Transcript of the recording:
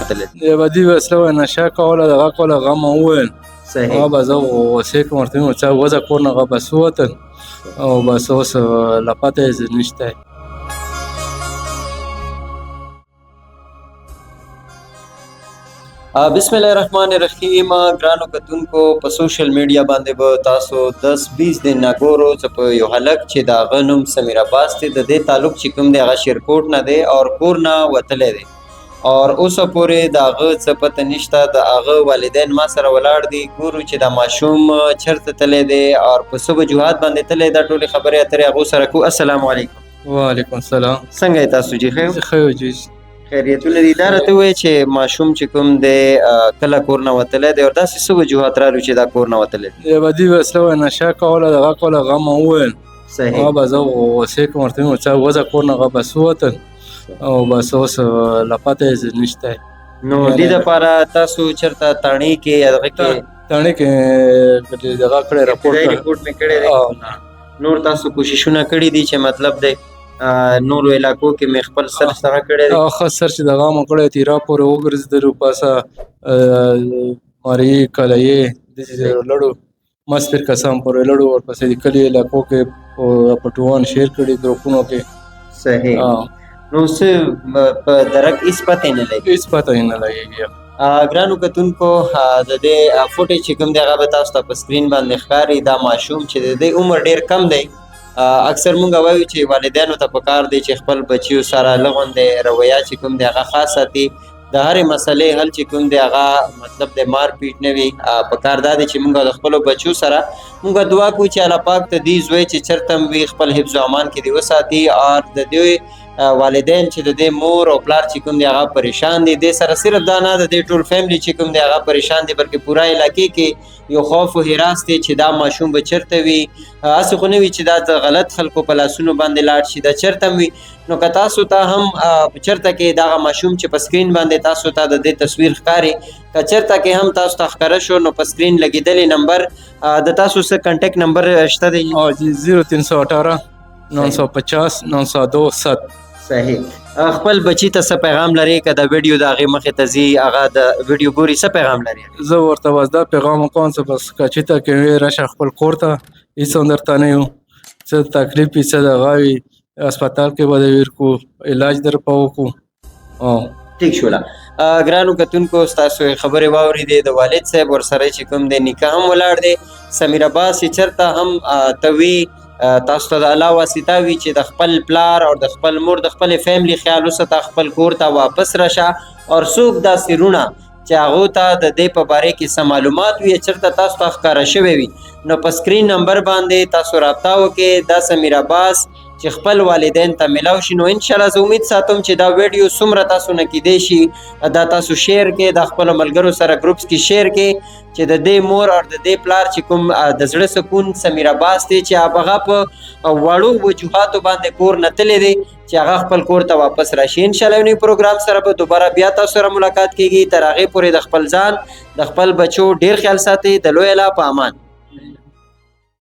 ختلې؟ د بدي وسله وه نشه کوله دغه کوله هغه ما وویل صحیح. هغه به زه غوسې کوم ورته مې څه وځه کور نه هغه بس ووتل او بس اوس له پته یې نشته. بسم الله الرحمن الرحیم. ګرانو کتونکو په سوشل میډیا باندې به تاسو 10-20 دن نه ګورو چې په یو هلک چې د هغه نوم سمیر عباس دی د دې تعلق چې کوم دی هغه شیرکوټ نه دی او کور نه وتلی دی او اوسه پورې د هغه څه پته نشته. د هغه والدین ما سره ولاړ دي، ګورو چې د ماشوم چېرته تللی دی او په څه وجوهات باندې تللی دا ټولې خبرې اترې هغو سره کوو. السلام علیکم. وعلیکم السلام. څنګه یې تاسو جی؟ ښه ښه یو جی خیریتونه دي. دا راته ووایئ چې ماشوم چې کوم دی کله کور نه وتلی دی او داسې څه وجوهات رالو چې دا کور نه وتلی دی؟ د بدي وسله وه نشه کوله دغه کوله هغه ما وویل صحیح. هغه به زه غوسې کوم ورته مې څه وځه کور نه هغه بس ووتل او بس اوس له پته یې نشته. نو دې دپاره تاسو چېرته تاڼې کې یا دغه کې تاڼې کې دغه کړی رپورټ مې کړی دی؟ نور تاسو کوششونه کړي دي چې مطلب دی نورو علاقو کې مې خپل سرچ دغه کړی دی؟ ښه سرچ دغه مو کړی تیرا پورې وګرځېدلو پاسه ماري کلیې داسې لړو مسپر کسان پورې لړو ورپسې د کلي علاقو کې پټوان شیر کړي ګروپونو کې. صحیح. نو څه په درک هېڅ پته نه لګي؟ هېڅ پته یې نه لګېږي. ګرانو کتونکو د دې فوټیج چې کوم دی هغه به تاسو ته په سکرین باندې ښکاري. دا ماشوم چې د دې عمر ډېر کم دی. اکثر مونږ وایو چې والدینو ته پکار دی چې خپل بچیو سره لغوندې رویه چې کوم دی هغه خاص ساتي. د هرې مسلې حل چې کوم دی هغه مطلب د مار پیټ نه وي. پکار دا دی چې مونږ د خپلو بچو سره مونږ دعا کوو چې الله پاک ته دې زوی چې چېرته هم وي خپل حفظ و امان کې دې وساتي او د دې والدین چې د دې مور او پلار چې کوم دی هغه پریشان دي. دې سره صرف دا نه د دې ټول فیملی چې کوم دی هغه پریشان دي بلکې پوره علاقې کې یو خوف و هراس دی چې دا ماشوم به چېرته وي. هسې خو نه وي چې دا د غلط خلکو په لاسونو باندې لاړ شي، دا چېرته هم وي. نو که تاسو ته هم چېرته کې دغه ماشوم چې په سکرین باندې تاسو ته د دې تصویر ښکاري که چېرته کې هم تاسو ته ښکاره شو نو په سکرین لګېدلی نمبر د تاسو څه کنټیکټ نمبر شته دی؟ 0318 950 902 7. صحیح. خپل بچی ته څه پیغام لري که د ویډیو د هغې مخې ته ځي هغه د ویډیو ګوري څه پیغام لري؟ زه ورته بس دا پیغام وکړم چې بس که چېرته کې وې راشه خپل کور ته هېڅ هم درته نه یو څه تکلیف وي څه دغه وي هسپتال کې به دې ورکړو علاج در په وکړو. ټیک شوله. ګرانو کتونکو ستاسو خبرې واورېدې د والد صاحب ورسره چې کوم دی نیکه هم ولاړ دی. سمیر عباس چې چېرته هم ته وي تاسو ته د الله واسطه وي چې د خپل پلار او د خپل مور د خپلې فیملی خیال وساته، خپل کور ته واپس راشه او څوک داسې رونه چې هغو ته د دې په باره کې څه معلومات وي چېرته تاسو ته ښکاره شوی وي نو په سکرین نمبر باندې تاسو رابطه وکړئ. دا سمیر عباس چې خپل والدین ته میلاو شي نو انشاءالله زه امید ساتم چې دا ویډیو څومره تاسو نه کیدی شي دا تاسو شیر کې د خپلو ملګرو سره ګروپس کې شیر کې چې د دې مور او د دې پلار چې کوم د زړه سکون سمیر عباس دی چې هغه په وړو وجوهاتو باندې کور نه تللی دی چې هغه خپل کور ته واپس راشي. انشاءالله یو نوي پروګرام سره به دوباره بیا تاسو سره ملاقات کیږي. تر هغې پورې د خپل ځان د خپل بچو ډېر خیال ساتئ. د لوی الله په امان.